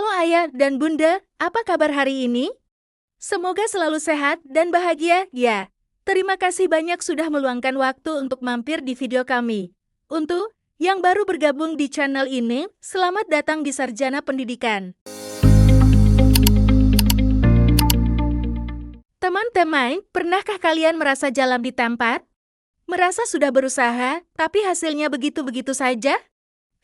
Halo Ayah dan Bunda, apa kabar hari ini? Semoga selalu sehat dan bahagia, ya. Terima kasih banyak sudah meluangkan waktu untuk mampir di video kami. Untuk yang baru bergabung di channel ini, selamat datang di Sarjana Pendidikan. Teman-teman, pernahkah kalian merasa jalan di tempat? Merasa sudah berusaha, tapi hasilnya begitu-begitu saja?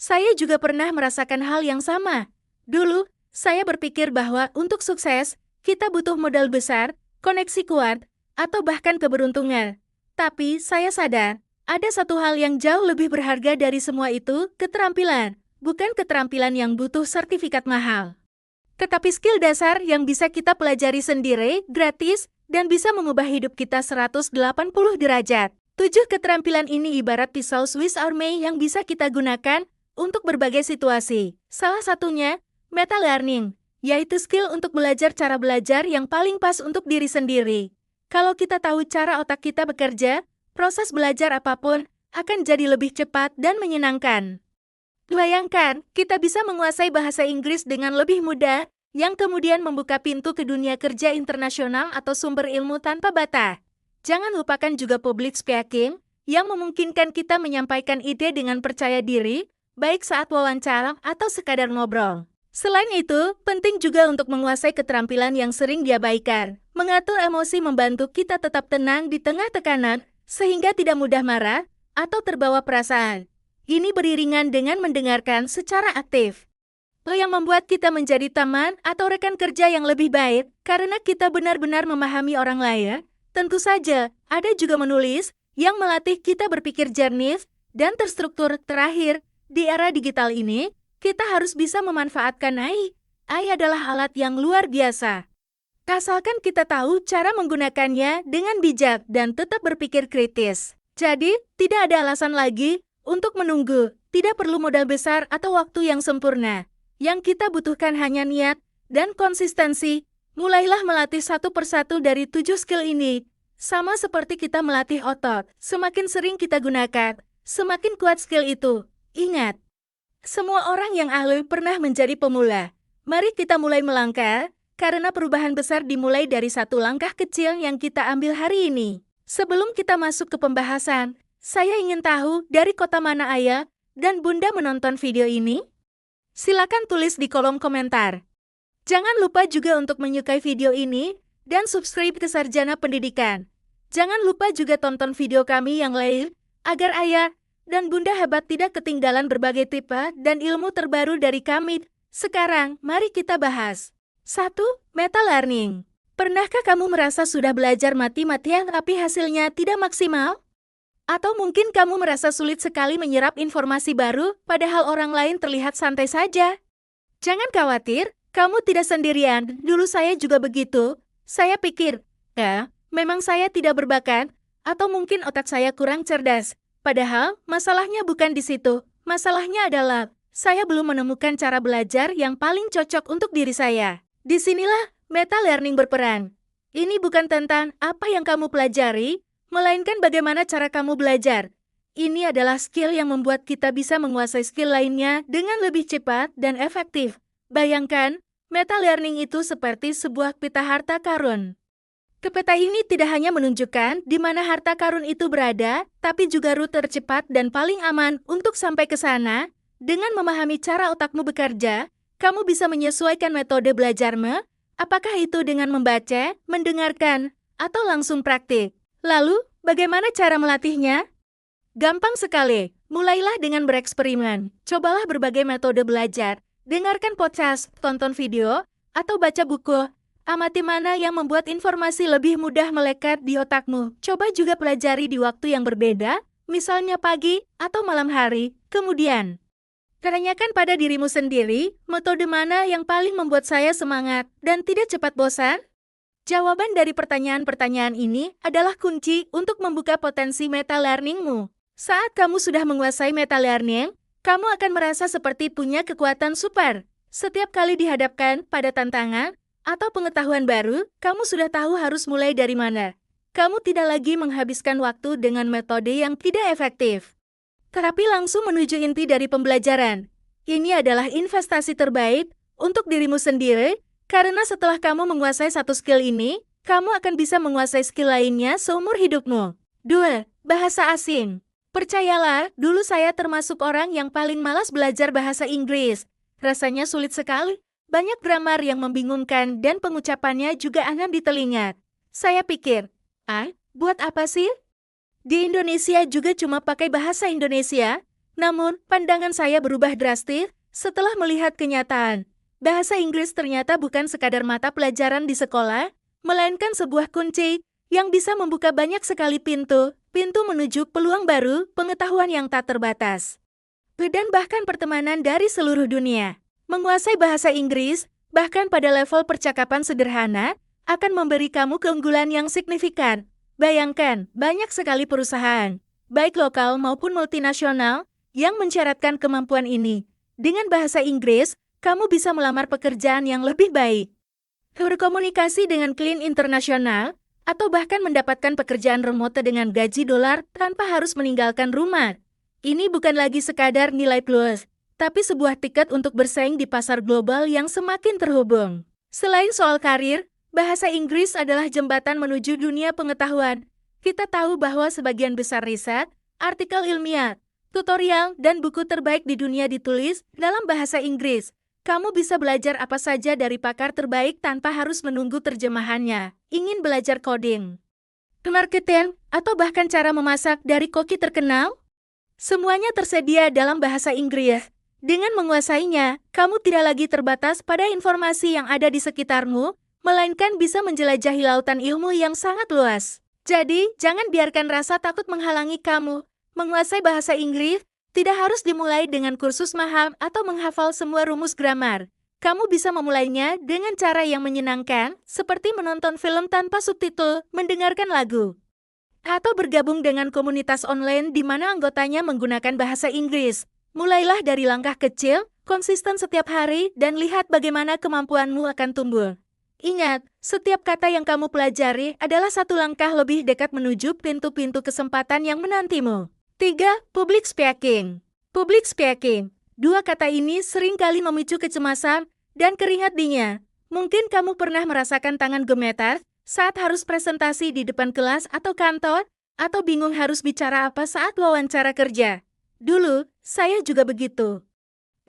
Saya juga pernah merasakan hal yang sama. Dulu, saya berpikir bahwa untuk sukses, kita butuh modal besar, koneksi kuat, atau bahkan keberuntungan. Tapi saya sadar, ada satu hal yang jauh lebih berharga dari semua itu, keterampilan. Bukan keterampilan yang butuh sertifikat mahal. Tetapi skill dasar yang bisa kita pelajari sendiri, gratis, dan bisa mengubah hidup kita 180 derajat. 7 keterampilan ini ibarat pisau Swiss Army yang bisa kita gunakan untuk berbagai situasi. Salah satunya, meta learning, yaitu skill untuk belajar cara belajar yang paling pas untuk diri sendiri. Kalau kita tahu cara otak kita bekerja, proses belajar apapun akan jadi lebih cepat dan menyenangkan. Bayangkan, kita bisa menguasai bahasa Inggris dengan lebih mudah, yang kemudian membuka pintu ke dunia kerja internasional atau sumber ilmu tanpa batas. Jangan lupakan juga public speaking, yang memungkinkan kita menyampaikan ide dengan percaya diri, baik saat wawancara atau sekadar ngobrol. Selain itu, penting juga untuk menguasai keterampilan yang sering diabaikan. Mengatur emosi membantu kita tetap tenang di tengah tekanan, sehingga tidak mudah marah atau terbawa perasaan. Ini beriringan dengan mendengarkan secara aktif. Yang membuat kita menjadi teman atau rekan kerja yang lebih baik, karena kita benar-benar memahami orang lain. Tentu saja, ada juga menulis, yang melatih kita berpikir jernih dan terstruktur. Terakhir, di era digital ini, kita harus bisa memanfaatkan AI. AI adalah alat yang luar biasa. Asalkan kita tahu cara menggunakannya dengan bijak dan tetap berpikir kritis. Jadi, tidak ada alasan lagi untuk menunggu. Tidak perlu modal besar atau waktu yang sempurna. Yang kita butuhkan hanya niat dan konsistensi. Mulailah melatih satu persatu dari 7 skill ini. Sama seperti kita melatih otot. Semakin sering kita gunakan, semakin kuat skill itu. Ingat, semua orang yang ahli pernah menjadi pemula. Mari kita mulai melangkah, karena perubahan besar dimulai dari satu langkah kecil yang kita ambil hari ini. Sebelum kita masuk ke pembahasan, saya ingin tahu dari kota mana Ayah dan Bunda menonton video ini? Silakan tulis di kolom komentar. Jangan lupa juga untuk menyukai video ini dan subscribe ke Sarjana Pendidikan. Jangan lupa juga tonton video kami yang lain, agar Ayah dan Bunda hebat tidak ketinggalan berbagai tipe dan ilmu terbaru dari kami. Sekarang, mari kita bahas. 1. Meta learning. Pernahkah kamu merasa sudah belajar mati-matian tapi hasilnya tidak maksimal? Atau mungkin kamu merasa sulit sekali menyerap informasi baru, padahal orang lain terlihat santai saja? Jangan khawatir, kamu tidak sendirian. Dulu saya juga begitu. Saya pikir, memang saya tidak berbakat, atau mungkin otak saya kurang cerdas. Padahal, masalahnya bukan di situ. Masalahnya adalah, saya belum menemukan cara belajar yang paling cocok untuk diri saya. Disinilah meta learning berperan. Ini bukan tentang apa yang kamu pelajari, melainkan bagaimana cara kamu belajar. Ini adalah skill yang membuat kita bisa menguasai skill lainnya dengan lebih cepat dan efektif. Bayangkan, meta learning itu seperti sebuah peta harta karun. Peta ini tidak hanya menunjukkan di mana harta karun itu berada, tapi juga rute tercepat dan paling aman untuk sampai ke sana. Dengan memahami cara otakmu bekerja, kamu bisa menyesuaikan metode belajarmu, apakah itu dengan membaca, mendengarkan, atau langsung praktik. Lalu, bagaimana cara melatihnya? Gampang sekali, mulailah dengan bereksperimen. Cobalah berbagai metode belajar, dengarkan podcast, tonton video, atau baca buku. Amati mana yang membuat informasi lebih mudah melekat di otakmu. Coba juga pelajari di waktu yang berbeda, misalnya pagi atau malam hari. Kemudian, tanyakan pada dirimu sendiri, metode mana yang paling membuat saya semangat dan tidak cepat bosan? Jawaban dari pertanyaan-pertanyaan ini adalah kunci untuk membuka potensi meta learningmu. Saat kamu sudah menguasai meta learning, kamu akan merasa seperti punya kekuatan super. Setiap kali dihadapkan pada tantangan atau pengetahuan baru, kamu sudah tahu harus mulai dari mana. Kamu tidak lagi menghabiskan waktu dengan metode yang tidak efektif, tetapi langsung menuju inti dari pembelajaran. Ini adalah investasi terbaik untuk dirimu sendiri, karena setelah kamu menguasai satu skill ini, kamu akan bisa menguasai skill lainnya seumur hidupmu. 2. Bahasa asing. Percayalah, dulu saya termasuk orang yang paling malas belajar bahasa Inggris. Rasanya sulit sekali. Banyak grammar yang membingungkan dan pengucapannya juga aneh di telinga. Saya pikir, buat apa sih? Di Indonesia juga cuma pakai bahasa Indonesia. Namun, pandangan saya berubah drastis setelah melihat kenyataan. Bahasa Inggris ternyata bukan sekadar mata pelajaran di sekolah, melainkan sebuah kunci yang bisa membuka banyak sekali pintu menuju peluang baru, pengetahuan yang tak terbatas, dan bahkan pertemanan dari seluruh dunia. Menguasai bahasa Inggris, bahkan pada level percakapan sederhana, akan memberi kamu keunggulan yang signifikan. Bayangkan, banyak sekali perusahaan, baik lokal maupun multinasional, yang mensyaratkan kemampuan ini. Dengan bahasa Inggris, kamu bisa melamar pekerjaan yang lebih baik, berkomunikasi dengan klien internasional, atau bahkan mendapatkan pekerjaan remote dengan gaji dolar tanpa harus meninggalkan rumah. Ini bukan lagi sekadar nilai plus, tapi sebuah tiket untuk bersaing di pasar global yang semakin terhubung. Selain soal karir, bahasa Inggris adalah jembatan menuju dunia pengetahuan. Kita tahu bahwa sebagian besar riset, artikel ilmiah, tutorial, dan buku terbaik di dunia ditulis dalam bahasa Inggris. Kamu bisa belajar apa saja dari pakar terbaik tanpa harus menunggu terjemahannya. Ingin belajar coding, marketing, atau bahkan cara memasak dari koki terkenal? Semuanya tersedia dalam bahasa Inggris. Dengan menguasainya, kamu tidak lagi terbatas pada informasi yang ada di sekitarmu, melainkan bisa menjelajahi lautan ilmu yang sangat luas. Jadi, jangan biarkan rasa takut menghalangi kamu. Menguasai bahasa Inggris tidak harus dimulai dengan kursus mahal atau menghafal semua rumus grammar. Kamu bisa memulainya dengan cara yang menyenangkan, seperti menonton film tanpa subtitle, mendengarkan lagu, atau bergabung dengan komunitas online di mana anggotanya menggunakan bahasa Inggris. Mulailah dari langkah kecil, konsisten setiap hari, dan lihat bagaimana kemampuanmu akan tumbuh. Ingat, setiap kata yang kamu pelajari adalah satu langkah lebih dekat menuju pintu-pintu kesempatan yang menantimu. 3. Public speaking. Public speaking. Dua kata ini sering kali memicu kecemasan dan keringat dingin. Mungkin kamu pernah merasakan tangan gemetar saat harus presentasi di depan kelas atau kantor, atau bingung harus bicara apa saat wawancara kerja. Dulu, saya juga begitu.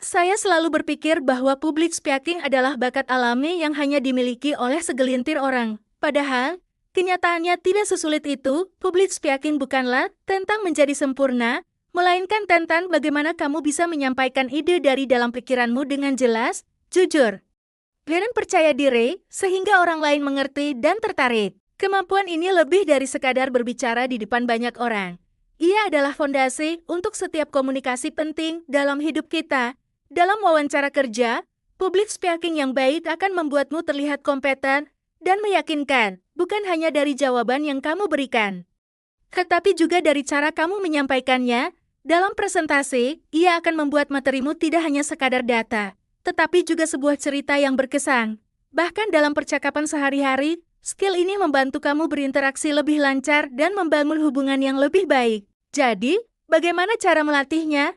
Saya selalu berpikir bahwa public speaking adalah bakat alami yang hanya dimiliki oleh segelintir orang. Padahal, kenyataannya tidak sesulit itu. Public speaking bukanlah tentang menjadi sempurna, melainkan tentang bagaimana kamu bisa menyampaikan ide dari dalam pikiranmu dengan jelas, jujur, dan percaya diri, sehingga orang lain mengerti dan tertarik. Kemampuan ini lebih dari sekadar berbicara di depan banyak orang. Ia adalah fondasi untuk setiap komunikasi penting dalam hidup kita. Dalam wawancara kerja, public speaking yang baik akan membuatmu terlihat kompeten dan meyakinkan, bukan hanya dari jawaban yang kamu berikan, tetapi juga dari cara kamu menyampaikannya. Dalam presentasi, ia akan membuat materimu tidak hanya sekadar data, tetapi juga sebuah cerita yang berkesan. Bahkan dalam percakapan sehari-hari, skill ini membantu kamu berinteraksi lebih lancar dan membangun hubungan yang lebih baik. Jadi, bagaimana cara melatihnya?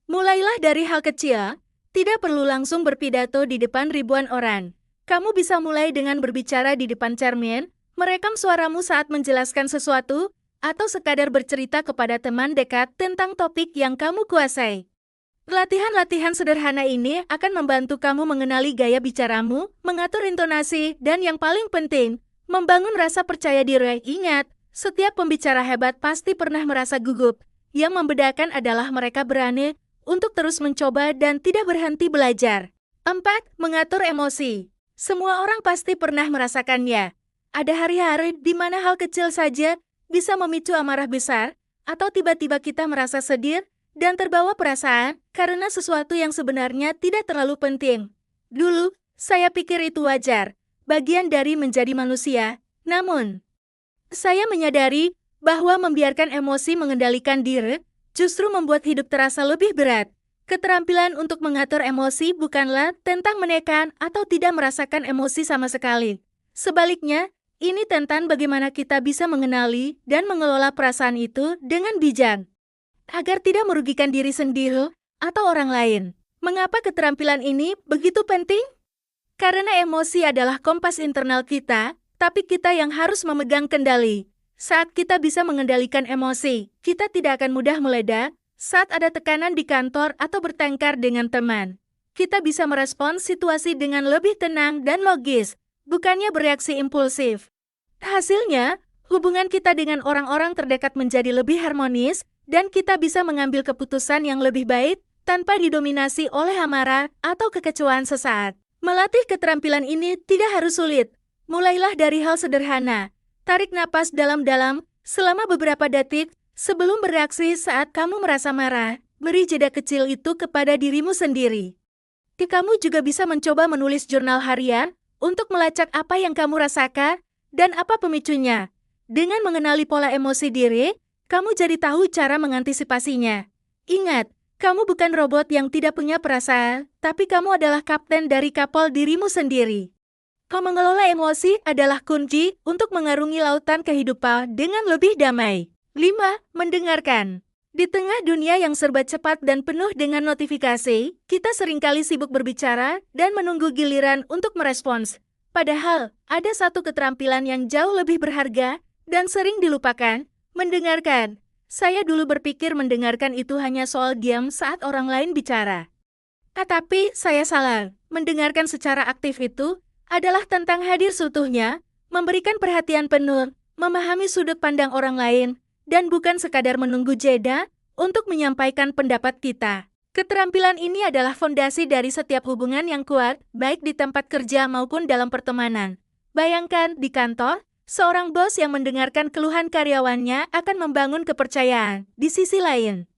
Mulailah dari hal kecil, tidak perlu langsung berpidato di depan ribuan orang. Kamu bisa mulai dengan berbicara di depan cermin, merekam suaramu saat menjelaskan sesuatu, atau sekadar bercerita kepada teman dekat tentang topik yang kamu kuasai. Latihan-latihan sederhana ini akan membantu kamu mengenali gaya bicaramu, mengatur intonasi, dan yang paling penting, membangun rasa percaya diri. Ingat, setiap pembicara hebat pasti pernah merasa gugup. Yang membedakan adalah mereka berani untuk terus mencoba dan tidak berhenti belajar. 4. Mengatur emosi. Semua orang pasti pernah merasakannya. Ada hari-hari di mana hal kecil saja bisa memicu amarah besar, atau tiba-tiba kita merasa sedih dan terbawa perasaan karena sesuatu yang sebenarnya tidak terlalu penting. Dulu, saya pikir itu wajar, bagian dari menjadi manusia. Namun, saya menyadari bahwa membiarkan emosi mengendalikan diri justru membuat hidup terasa lebih berat. Keterampilan untuk mengatur emosi bukanlah tentang menekan atau tidak merasakan emosi sama sekali. Sebaliknya, ini tentang bagaimana kita bisa mengenali dan mengelola perasaan itu dengan bijak, agar tidak merugikan diri sendiri atau orang lain. Mengapa keterampilan ini begitu penting? Karena emosi adalah kompas internal kita, tapi kita yang harus memegang kendali. Saat kita bisa mengendalikan emosi, kita tidak akan mudah meledak. Saat ada tekanan di kantor atau bertengkar dengan teman, kita bisa merespons situasi dengan lebih tenang dan logis, bukannya bereaksi impulsif. Hasilnya, hubungan kita dengan orang-orang terdekat menjadi lebih harmonis, dan kita bisa mengambil keputusan yang lebih baik tanpa didominasi oleh amarah atau kekecewaan sesaat. Melatih keterampilan ini tidak harus sulit. Mulailah dari hal sederhana. Tarik napas dalam-dalam selama beberapa detik sebelum bereaksi saat kamu merasa marah. Beri jeda kecil itu kepada dirimu sendiri. Kamu juga bisa mencoba menulis jurnal harian untuk melacak apa yang kamu rasakan dan apa pemicunya. Dengan mengenali pola emosi diri, kamu jadi tahu cara mengantisipasinya. Ingat, kamu bukan robot yang tidak punya perasaan, tapi kamu adalah kapten dari kapal dirimu sendiri. Mengelola emosi adalah kunci untuk mengarungi lautan kehidupan dengan lebih damai. 5. Mendengarkan. Di tengah dunia yang serba cepat dan penuh dengan notifikasi, kita seringkali sibuk berbicara dan menunggu giliran untuk merespons. Padahal, ada satu keterampilan yang jauh lebih berharga dan sering dilupakan, mendengarkan. Saya dulu berpikir mendengarkan itu hanya soal diam saat orang lain bicara. Tetapi saya salah. Mendengarkan secara aktif itu adalah tentang hadir seutuhnya, memberikan perhatian penuh, memahami sudut pandang orang lain, dan bukan sekadar menunggu jeda untuk menyampaikan pendapat kita. Keterampilan ini adalah fondasi dari setiap hubungan yang kuat, baik di tempat kerja maupun dalam pertemanan. Bayangkan di kantor, seorang bos yang mendengarkan keluhan karyawannya akan membangun kepercayaan. Di sisi lain,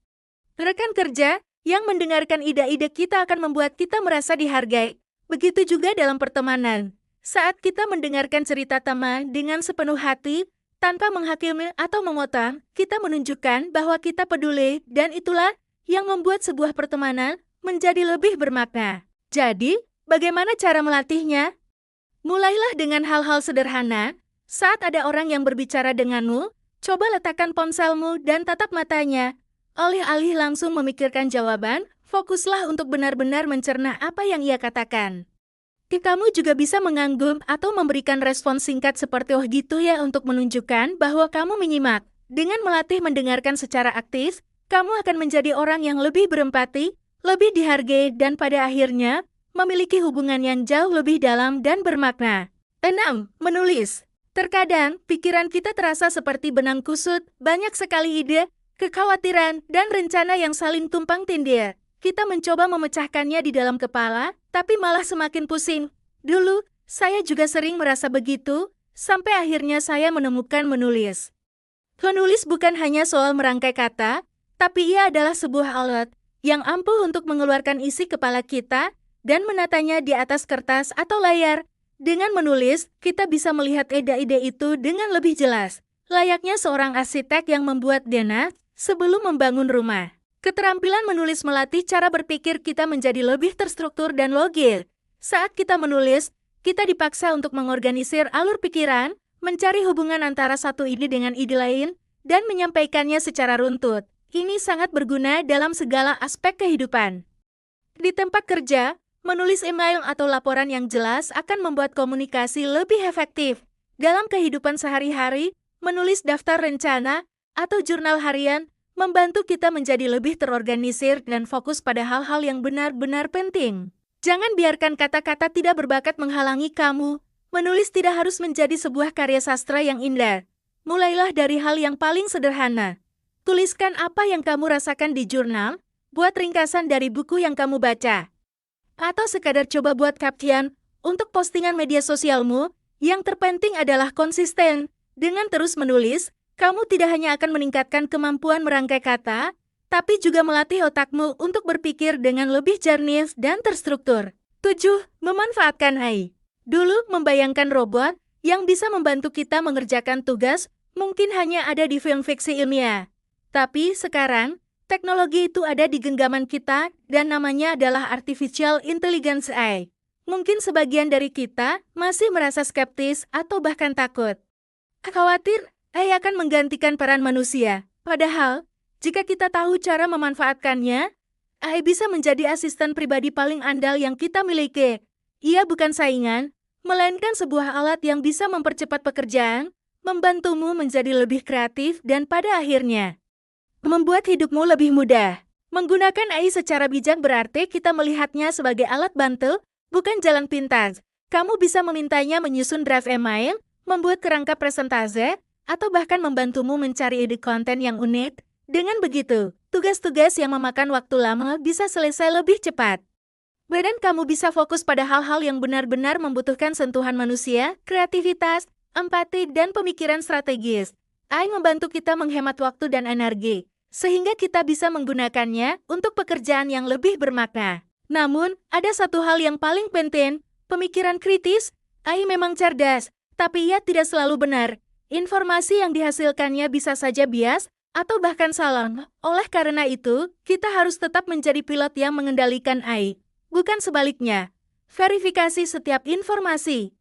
rekan kerja yang mendengarkan ide-ide kita akan membuat kita merasa dihargai. Begitu juga dalam pertemanan. Saat kita mendengarkan cerita teman dengan sepenuh hati, tanpa menghakimi atau memotong, kita menunjukkan bahwa kita peduli, dan itulah yang membuat sebuah pertemanan menjadi lebih bermakna. Jadi, bagaimana cara melatihnya? Mulailah dengan hal-hal sederhana. Saat ada orang yang berbicara denganmu, coba letakkan ponselmu dan tatap matanya. Alih-alih langsung memikirkan jawaban, fokuslah untuk benar-benar mencerna apa yang ia katakan. Kamu juga bisa mengangguk atau memberikan respons singkat seperti "oh gitu ya" untuk menunjukkan bahwa kamu menyimak. Dengan melatih mendengarkan secara aktif, kamu akan menjadi orang yang lebih berempati, lebih dihargai, dan pada akhirnya memiliki hubungan yang jauh lebih dalam dan bermakna. 6. Menulis. Terkadang, pikiran kita terasa seperti benang kusut, banyak sekali ide, kekhawatiran, dan rencana yang saling tumpang tindih. Kita mencoba memecahkannya di dalam kepala, tapi malah semakin pusing. Dulu, saya juga sering merasa begitu, sampai akhirnya saya menemukan menulis. Menulis bukan hanya soal merangkai kata, tapi ia adalah sebuah alat yang ampuh untuk mengeluarkan isi kepala kita dan menatanya di atas kertas atau layar. Dengan menulis, kita bisa melihat ide-ide itu dengan lebih jelas, layaknya seorang arsitek yang membuat denah sebelum membangun rumah. Keterampilan menulis melatih cara berpikir kita menjadi lebih terstruktur dan logis. Saat kita menulis, kita dipaksa untuk mengorganisir alur pikiran, mencari hubungan antara satu ide dengan ide lain, dan menyampaikannya secara runtut. Ini sangat berguna dalam segala aspek kehidupan. Di tempat kerja, menulis email atau laporan yang jelas akan membuat komunikasi lebih efektif. Dalam kehidupan sehari-hari, menulis daftar rencana atau jurnal harian membantu kita menjadi lebih terorganisir dan fokus pada hal-hal yang benar-benar penting. Jangan biarkan kata-kata tidak berbakat menghalangi kamu. Menulis tidak harus menjadi sebuah karya sastra yang indah. Mulailah dari hal yang paling sederhana. Tuliskan apa yang kamu rasakan di jurnal, buat ringkasan dari buku yang kamu baca. Atau sekadar coba buat caption untuk postingan media sosialmu. Yang terpenting adalah konsisten. Dengan terus menulis, kamu tidak hanya akan meningkatkan kemampuan merangkai kata, tapi juga melatih otakmu untuk berpikir dengan lebih jernih dan terstruktur. 7. Memanfaatkan AI. Dulu, membayangkan robot yang bisa membantu kita mengerjakan tugas mungkin hanya ada di film fiksi ilmiah. Tapi sekarang, teknologi itu ada di genggaman kita dan namanya adalah Artificial Intelligence AI. Mungkin sebagian dari kita masih merasa skeptis atau bahkan takut. Khawatir AI akan menggantikan peran manusia. Padahal, jika kita tahu cara memanfaatkannya, AI bisa menjadi asisten pribadi paling andal yang kita miliki. Ia bukan saingan, melainkan sebuah alat yang bisa mempercepat pekerjaan, membantumu menjadi lebih kreatif dan pada akhirnya membuat hidupmu lebih mudah. Menggunakan AI secara bijak berarti kita melihatnya sebagai alat bantu, bukan jalan pintas. Kamu bisa memintanya menyusun draft email, membuat kerangka presentase, atau bahkan membantumu mencari ide konten yang unik. Dengan begitu, tugas-tugas yang memakan waktu lama bisa selesai lebih cepat. Dan kamu bisa fokus pada hal-hal yang benar-benar membutuhkan sentuhan manusia, kreativitas, empati, dan pemikiran strategis. AI membantu kita menghemat waktu dan energi, sehingga kita bisa menggunakannya untuk pekerjaan yang lebih bermakna. Namun, ada satu hal yang paling penting, pemikiran kritis. AI memang cerdas, tapi ia tidak selalu benar. Informasi yang dihasilkannya bisa saja bias, atau bahkan salah. Oleh karena itu, kita harus tetap menjadi pilot yang mengendalikan AI. Bukan sebaliknya. Verifikasi setiap informasi.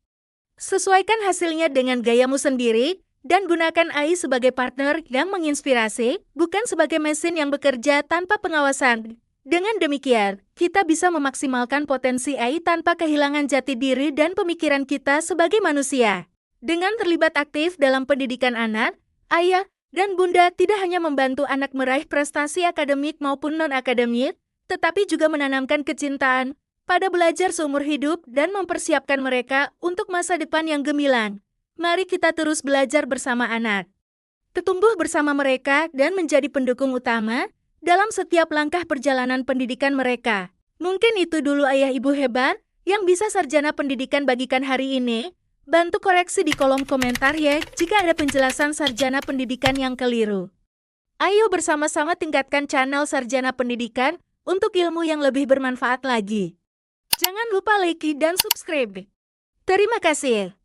Sesuaikan hasilnya dengan gayamu sendiri, dan gunakan AI sebagai partner yang menginspirasi, bukan sebagai mesin yang bekerja tanpa pengawasan. Dengan demikian, kita bisa memaksimalkan potensi AI tanpa kehilangan jati diri dan pemikiran kita sebagai manusia. Dengan terlibat aktif dalam pendidikan anak, ayah dan bunda tidak hanya membantu anak meraih prestasi akademik maupun non-akademik, tetapi juga menanamkan kecintaan pada belajar seumur hidup dan mempersiapkan mereka untuk masa depan yang gemilang. Mari kita terus belajar bersama anak, tumbuh bersama mereka dan menjadi pendukung utama dalam setiap langkah perjalanan pendidikan mereka. Mungkin itu dulu ayah ibu hebat yang bisa sarjana pendidikan bagikan hari ini. Bantu koreksi di kolom komentar ya jika ada penjelasan sarjana pendidikan yang keliru. Ayo bersama-sama tingkatkan channel Sarjana Pendidikan untuk ilmu yang lebih bermanfaat lagi. Jangan lupa like dan subscribe. Terima kasih.